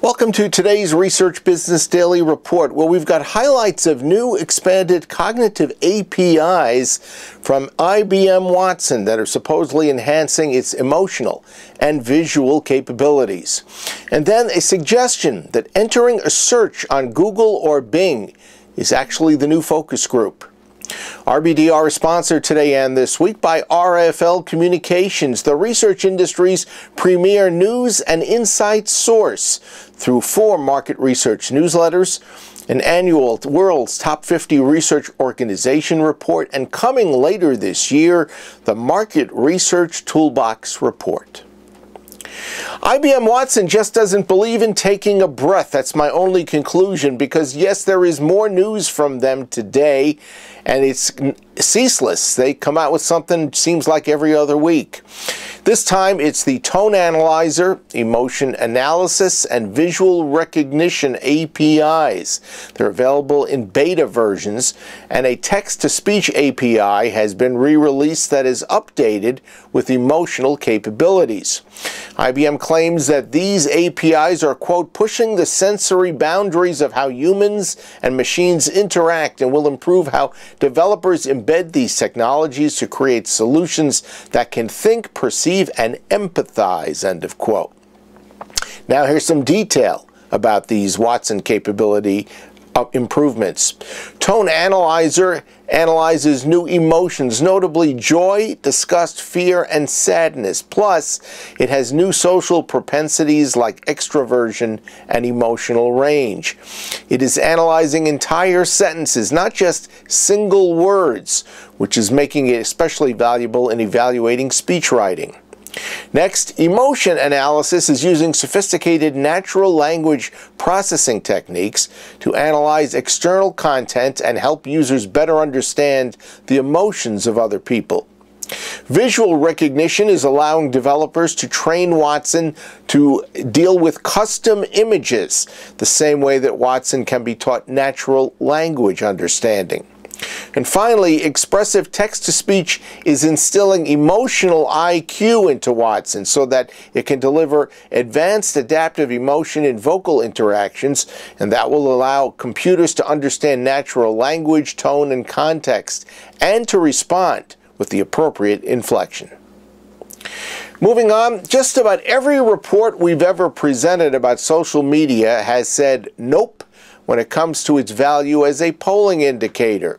Welcome to today's Research Business Daily Report, where we've got highlights of new expanded cognitive APIs from IBM Watson that are supposedly enhancing its emotional and visual capabilities. And then a suggestion that entering a search on Google or Bing is actually the new focus group. RBDR is sponsored today and this week by RFL Communications, the research industry's premier news and insight source, through 4 market research newsletters, an annual World's Top 50 Research Organization report, and coming later this year, the Market Research Toolbox report. IBM Watson just doesn't believe in taking a breath. That's my only conclusion, because yes, there is more news from them today, and it's ceaseless. They come out with something, seems like every other week. This time it's the tone analyzer, emotion analysis, and visual recognition APIs. They're available in beta versions, and a text-to-speech API has been re-released that is updated with emotional capabilities. IBM claims that these APIs are, quote, pushing the sensory boundaries of how humans and machines interact, and will improve how developers embed these technologies to create solutions that can think, perceive, and empathize, end of quote. Now here's some detail about these Watson capability improvements. Tone Analyzer analyzes new emotions, notably joy, disgust, fear, and sadness. Plus, it has new social propensities like extroversion and emotional range. It is analyzing entire sentences, not just single words, which is making it especially valuable in evaluating speech writing. Next, emotion analysis is using sophisticated natural language processing techniques to analyze external content and help users better understand the emotions of other people. Visual recognition is allowing developers to train Watson to deal with custom images, the same way that Watson can be taught natural language understanding. And finally, expressive text-to-speech is instilling emotional IQ into Watson so that it can deliver advanced adaptive emotion in vocal interactions, and that will allow computers to understand natural language, tone, and context, and to respond with the appropriate inflection. Moving on, just about every report we've ever presented about social media has said nope when it comes to its value as a polling indicator.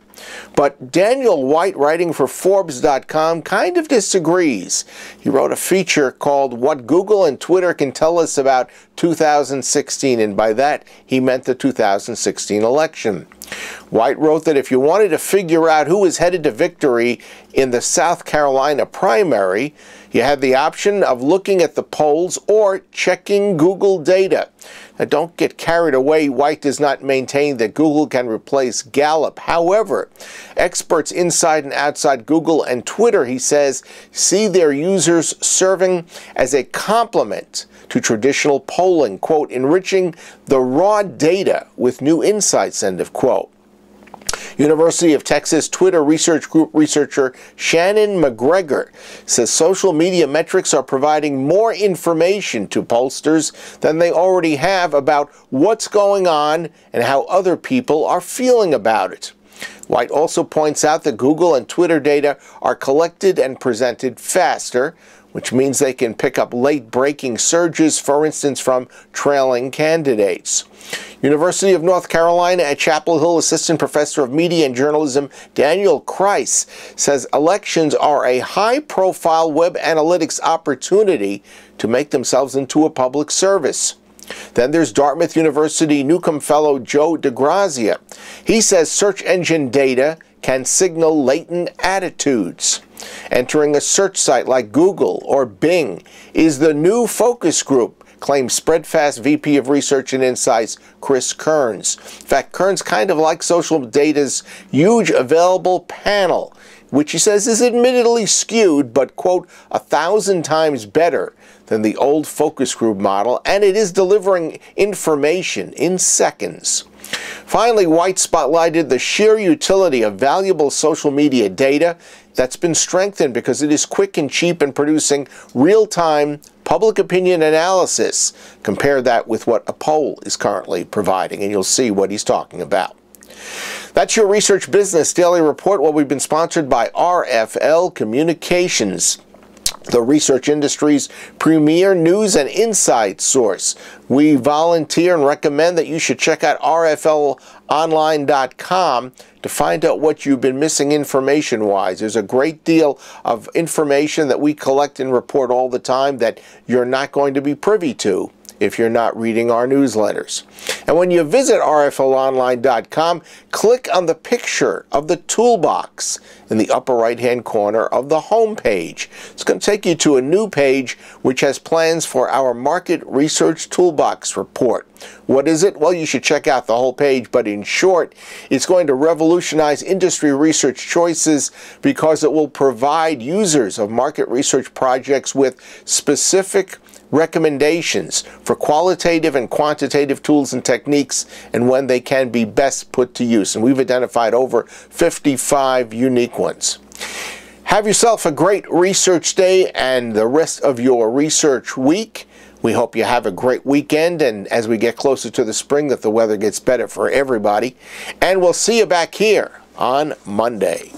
But Daniel White, writing for Forbes.com, kind of disagrees. He wrote a feature called What Google and Twitter Can Tell Us About 2016, and by that he meant the 2016 election. White wrote that if you wanted to figure out who was headed to victory in the South Carolina primary, you had the option of looking at the polls or checking Google data. Now, don't get carried away. White does not maintain that Google can replace Gallup. However, experts inside and outside Google and Twitter, he says, see their users serving as a complement to traditional polling, quote, enriching the raw data with new insights, end of quote. University of Texas Twitter Research Group researcher Shannon McGregor says social media metrics are providing more information to pollsters than they already have about what's going on and how other people are feeling about it. White also points out that Google and Twitter data are collected and presented faster, which means they can pick up late-breaking surges, for instance, from trailing candidates. University of North Carolina at Chapel Hill Assistant Professor of Media and Journalism Daniel Kreis says elections are a high-profile web analytics opportunity to make themselves into a public service. Then there's Dartmouth University Newcomb Fellow Joe DeGrazia. He says search engine data can signal latent attitudes. Entering a search site like Google or Bing is the new focus group, claims Spreadfast VP of Research and Insights Chris Kearns. In fact, Kearns kind of likes social data's huge available panel, which he says is admittedly skewed, but, quote, 1,000 times better than the old focus group model, and it is delivering information in seconds. Finally, White spotlighted the sheer utility of valuable social media data that's been strengthened because it is quick and cheap in producing real-time public opinion analysis. Compare that with what a poll is currently providing, and you'll see what he's talking about. That's your Research Business Daily Report. Well, we've been sponsored by RFL Communications, the research industry's premier news and insight source. We volunteer and recommend that you should check out rflonline.com to find out what you've been missing information-wise. There's a great deal of information that we collect and report all the time that you're not going to be privy to if you're not reading our newsletters. And when you visit rflonline.com, click on the picture of the toolbox in the upper right-hand corner of the home page. It's going to take you to a new page which has plans for our Market Research Toolbox report. What is it? Well, you should check out the whole page, but in short, it's going to revolutionize industry research choices because it will provide users of market research projects with specific recommendations for qualitative and quantitative tools and techniques and when they can be best put to use. And we've identified over 55 unique ones. Have yourself a great research day and the rest of your research week. We hope you have a great weekend, and as we get closer to the spring, that the weather gets better for everybody. And we'll see you back here on Monday.